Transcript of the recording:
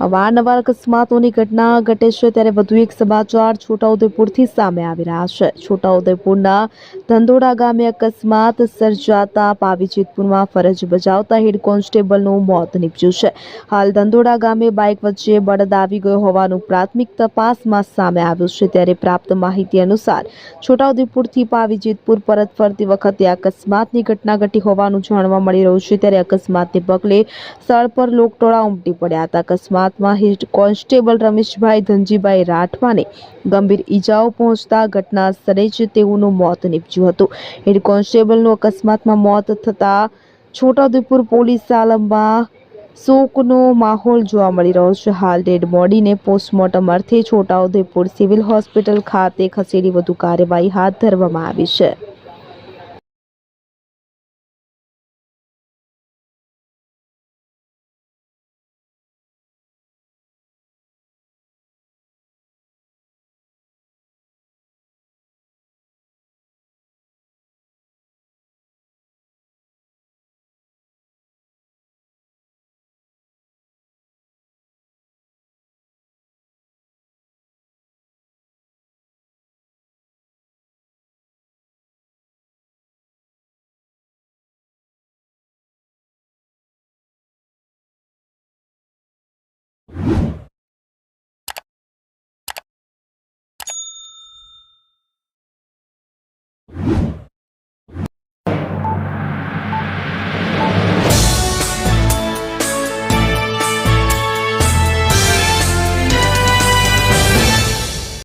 અવારનવાર અકસ્માતોની ઘટના ઘટે છે ત્યારે વધુ એક સમાચાર છોટાઉદેપુરથી સામે આવી રહ્યા છે। છોટાઉદેપુરના ધંધોડા ગામે અકસ્માત સર્જાતા પાવીજેતપુરમાં ફરજ બજાવતા હેડ કોન્સ્ટેબલનું મોત નીપજ્યું છે। હાલ ધંધોડા ગામે બાઇક વચ્ચે બળદ આવી ગયો હોવાનું પ્રાથમિક તપાસમાં સામે આવ્યું છે। ત્યારે પ્રાપ્ત માહિતી અનુસાર છોટાઉદેપુરથી પાવીજેતપુર પરત ફરતી વખતે અકસ્માતની ઘટના ઘટી હોવાનું જાણવા મળી રહ્યું છે। ત્યારે અકસ્માતને પગલે સ્થળ પર લોકટોળા ઉમટી પડ્યા હતા। અકસ્માતમાં હેડ કોન્સ્ટેબલ રમેશભાઈ ધનજીભાઈ રાઠવાને ગંભીર ઈજાઓ પહોંચતા ઘટના સ્થળે જ તેઓનું મોત નીપજ્યું હતું। હેડ કોન્સ્ટેબલનું અકસ્માતમાં મોત થતા છોટાઉદેપુર પોલીસ આલમમાં શોકનો માહોલ જોવા મળી રહ્યો છે। હાલ ડેડ બોડીને પોસ્ટમોર્ટમ અર્થે છોટાઉદેપુર સિવિલ હોસ્પિટલ ખાતે ખસેડી વધુ કાર્યવાહી હાથ ધરવામાં આવી છે।